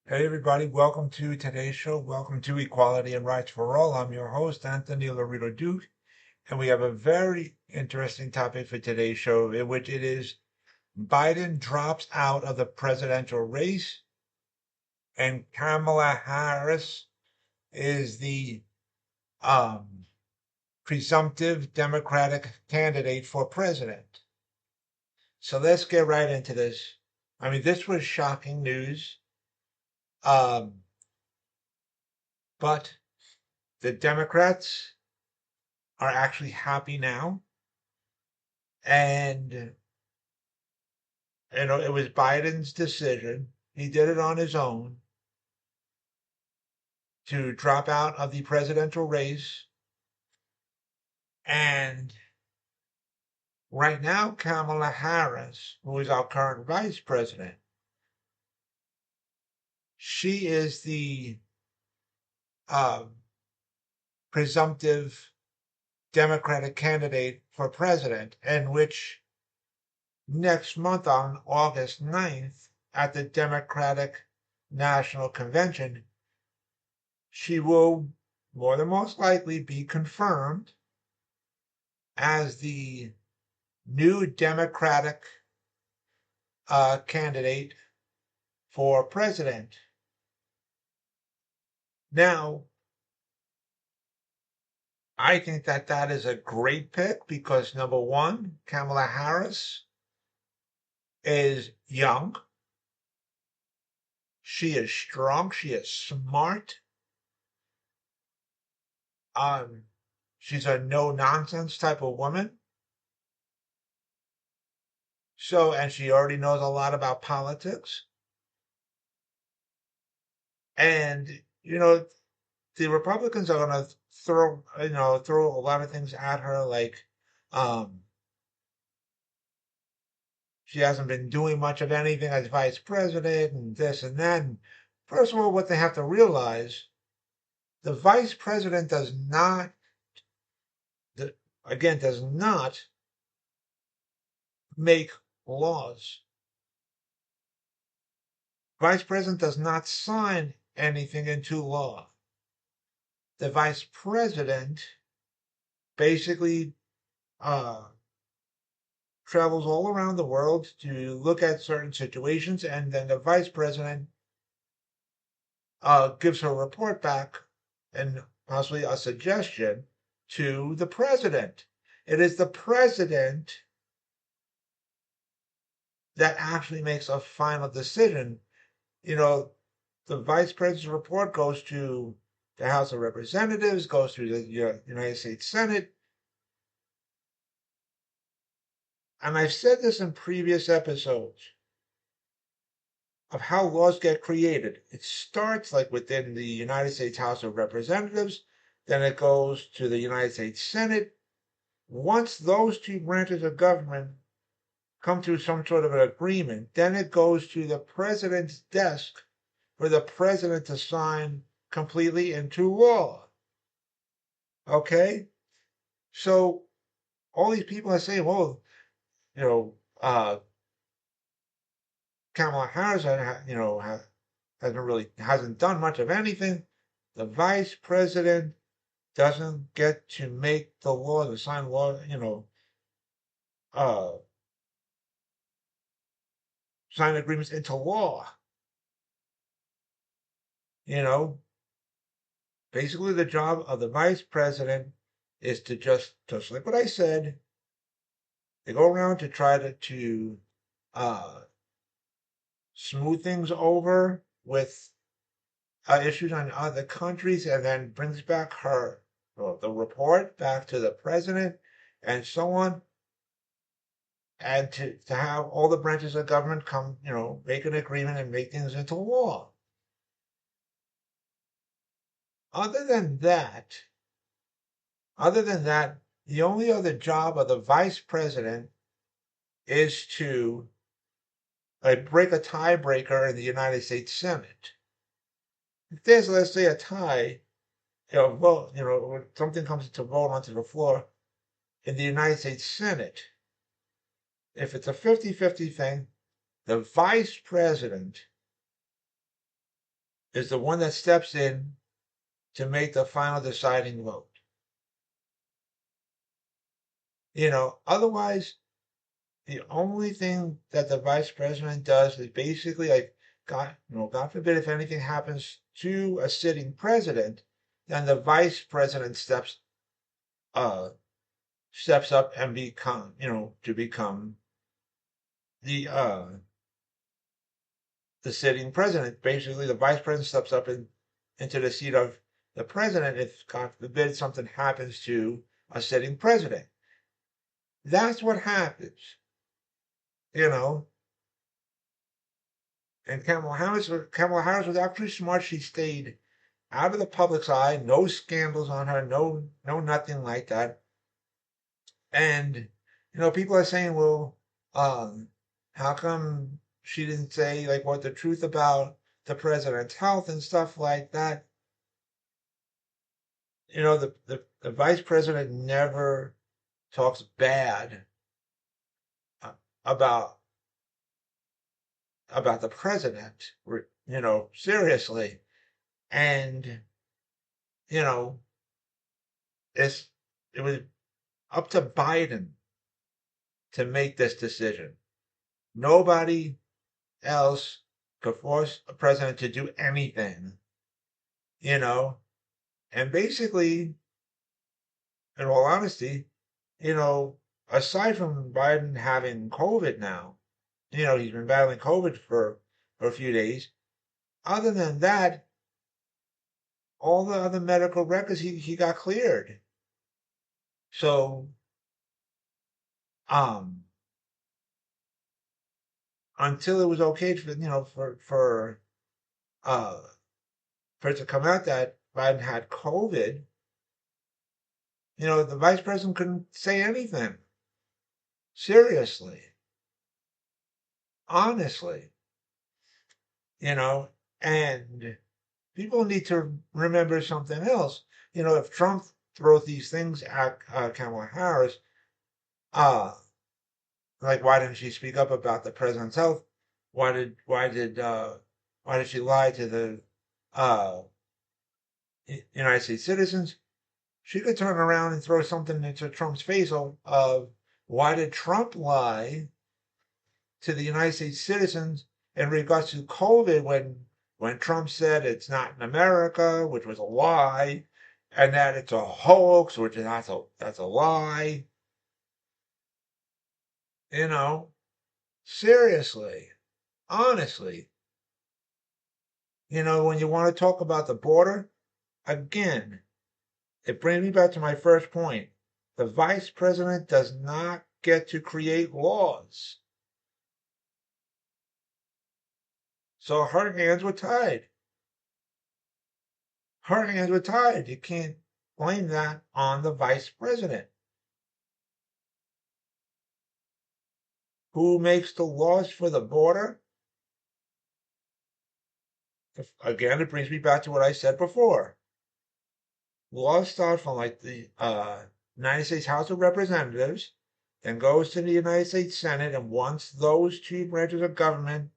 Hey everybody, welcome to today's show. Welcome to Equality and Rights for All. I'm your host, Anthony Lorito-Duke, and we have a very interesting topic for today's show, in which it is Biden drops out of the presidential race and Kamala Harris is the um, presumptive Democratic candidate for president. So let's get right into this. I mean, this was shocking news, um, but the Democrats are actually happy now. And it was Biden's decision. He did it on his own to drop out of the presidential race. And right now, Kamala Harris, who is our current vice president, she is the uh, presumptive Democratic candidate for president, in which next month on August 9th at the Democratic National Convention, she will more than most likely be confirmed as the new Democratic candidate for president. Now, I think that that is a great pick because number one, Kamala Harris is young. She is strong. She is smart. Um, she's a no nonsense type of woman. So, and she already knows a lot about politics. And, the Republicans are going to throw a lot of things at her, like um, she hasn't been doing much of anything as vice president and this and that. And first of all, what they have to realize, the vice president does not, again, does not make laws. Vice president does not sign anything into law. The vice president basically uh, travels all around the world to look at certain situations, and then the vice president gives her report back and possibly a suggestion to the president. It is the president that actually makes a final decision. You know, the vice president's report goes to the House of Representatives, goes to the United States Senate. And I've said this in previous episodes of how laws get created. It starts like within the United States House of Representatives, then it goes to the United States Senate. Once those two branches of government come to some sort of an agreement, then it goes to the president's desk for the president to sign completely into law. Okay? So all these people are saying, well, you know, uh, Kamala Harris, hasn't done much of anything. The vice president doesn't get to make the law, to sign law, uh, sign agreements into law. You know, basically the job of the vice president is to just like what I said, they go around to try to uh, smooth things over with issues on other countries, and then brings back the report back to the president, and so on, and to have all the branches of government come, make an agreement and make things into law. Other than that, other than that, the only other job of the vice president is to break a tiebreaker in the United States Senate. If there's, let's say, a tie, when something comes to vote onto the floor in the United States Senate, if it's a 50-50 thing, the vice president is the one that steps in to make the final deciding vote. Otherwise, the only thing that the vice president does is basically like, God forbid if anything happens to a sitting president, then the vice president uh, steps up and to become the uh, the sitting president. Basically, the vice president steps up into the seat of the president if, God forbid, something happens to a sitting president. That's what happens, you know. And Kamala Harris was actually smart. She stayed out of the public's eye. No scandals on her. No, nothing like that. And people are saying, well, how come she didn't say like what the truth about the president's health and stuff like that? The vice president never talks bad uh, about the president, seriously. And you know, it's it was up to Biden to make this decision. Nobody else could force a president to do anything, you know. And basically, in all honesty, you know, aside from Biden having COVID now, he's been battling COVID for a few days. Other than that, all the other medical records he got cleared. So um until it was okay uh for it to come out that Biden had COVID, the vice president couldn't say anything. Seriously. Honestly. You know, and people need to remember something else. If Trump throws these things at Kamala Harris, uh, like why didn't she speak up about the president's health? Why did she lie to the uh, United States citizens? She could turn around and throw something into Trump's face of why did Trump lie to the United States citizens in regards to COVID when Trump said it's not in America, which was a lie, and that it's a hoax, which that's a lie. You know, seriously, honestly, when you want to talk about the border, again, it brings me back to my first point. The vice president does not get to create laws. So her hands were tied. Her hands were tied. You can't blame that on the vice president. Who makes the laws for the border? Again, it brings me back to what I said before. Laws start from like the United States House of Representatives, then goes to the United States Senate, and once those two branches of government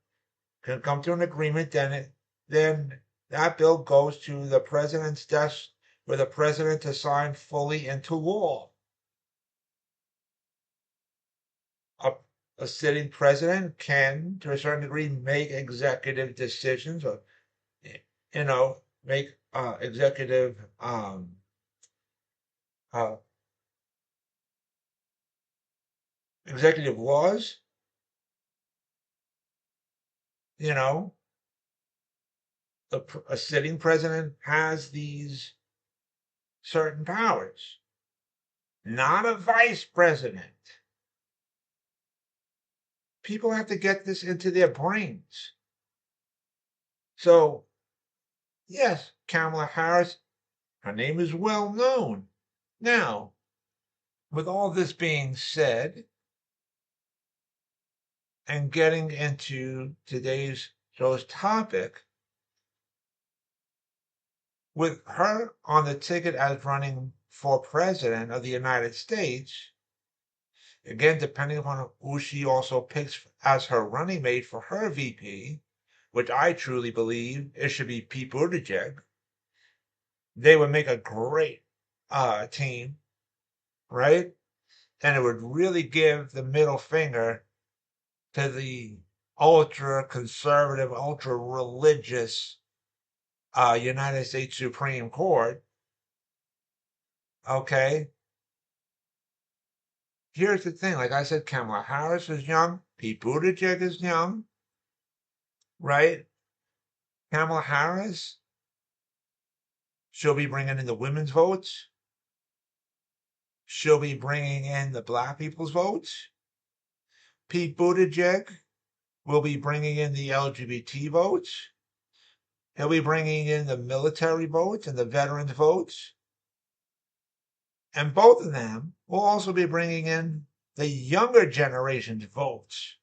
can come to an agreement, then that bill goes to the president's desk for the president to sign fully into law. A, a sitting president can, to a certain degree, make executive decisions or, make uh, executive laws. You know, a sitting president has these certain powers, not a vice president. People have to get this into their brains. So, yes, Kamala Harris, her name is well known. Now, with all this being said, and getting into today's show's topic, with her on the ticket as running for president of the United States, again, depending upon who she also picks as her running mate for her VP, which I truly believe it should be Pete Buttigieg. They would make a great team, right? And it would really give the middle finger to the ultra conservative, ultra religious United States Supreme Court. Okay. Here's the thing. Like I said, Kamala Harris is young. Pete Buttigieg is young, right? Kamala Harris, she'll be bringing in the women's votes. She'll be bringing in the black people's votes. Pete Buttigieg will be bringing in the LGBT votes. He'll be bringing in the military votes and the veterans votes. And both of them will also be bringing in the younger generation's votes.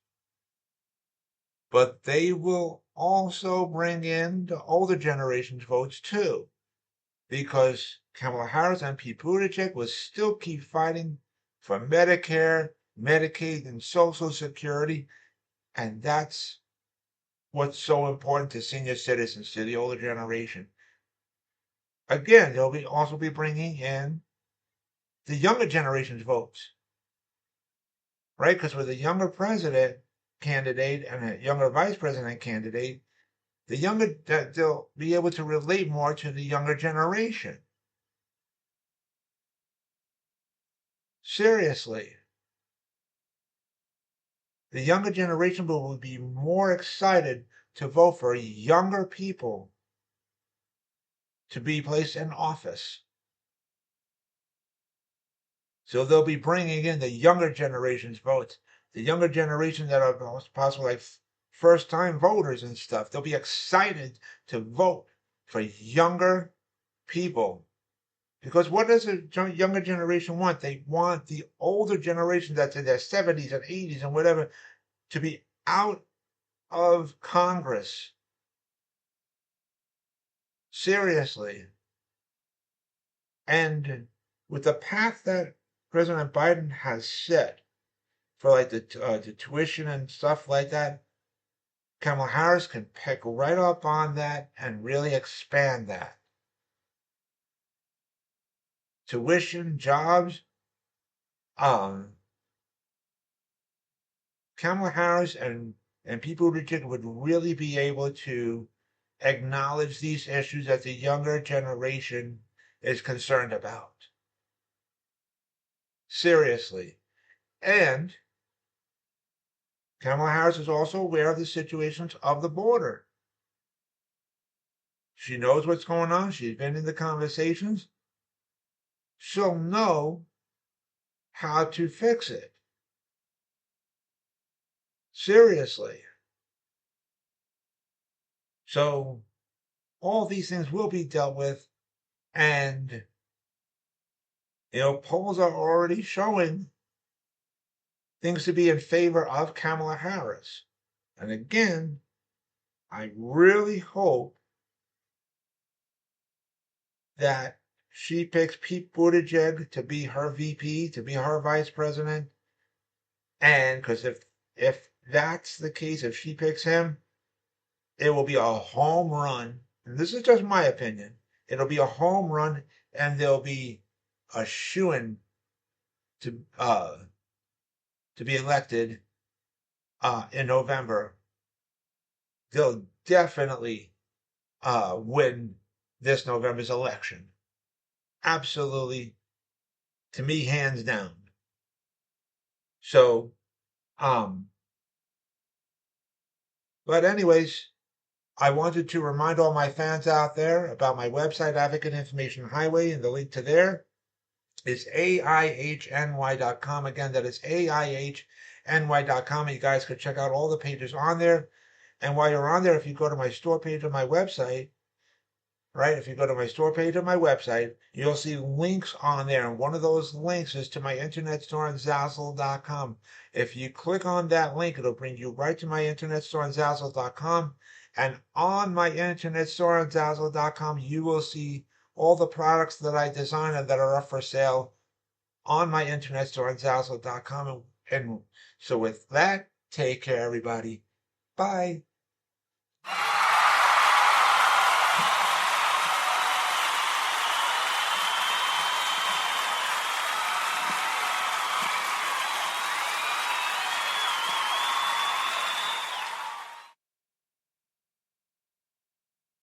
But they will also bring in the older generation's votes too. Because Kamala Harris and Pete Buttigieg will still keep fighting for Medicare, Medicaid, and Social Security. And that's what's so important to senior citizens, to the older generation. Again, they'll also be bringing in the younger generation's votes, right? Because with a younger president candidate and a younger vice president candidate, they'll be able to relate more to the younger generation. Seriously. The younger generation will be more excited to vote for younger people to be placed in office. So they'll be bringing in the younger generation's votes, the younger generation that are possibly like first-time voters and stuff. They'll be excited to vote for younger people. Because what does a younger generation want? They want the older generation that's in their 70s and 80s and whatever to be out of Congress. Seriously. And with the path that President Biden has set for like the tuition and stuff like that, Kamala Harris can pick right up on that and really expand that. Tuition, jobs, Kamala Harris and Pete Buttigieg would really be able to acknowledge these issues that the younger generation is concerned about. Seriously. And Kamala Harris is also aware of the situations of the border. She knows what's going on. She's been in the conversations. She'll know how to fix it. Seriously. So all these things will be dealt with, and polls are already showing things to be in favor of Kamala Harris. And again, I really hope that she picks Pete Buttigieg to be her VP, to be her vice president. And because if that's the case, if she picks him, it will be a home run. And this is just my opinion. It'll be a home run, and there'll be a shoo-in to be elected in November. They'll definitely win this November's election. Absolutely, to me, hands down. So, but anyways, I wanted to remind all my fans out there about my website, Advocate Information Highway, and the link to there is AIHNY.com. Again, that is AIHNY.com. You guys can check out all the pages on there. And while you're on there, if you go to my store page on my website, right? If you go to my store page on my website, you'll see links on there. And one of those links is to my internet store on Zazzle.com. If you click on that link, it'll bring you right to my internet store on Zazzle.com. And on my internet store on Zazzle.com, you will see all the products that I design and that are up for sale on my internet store on Zazzle.com. And so with that, take care, everybody. Bye.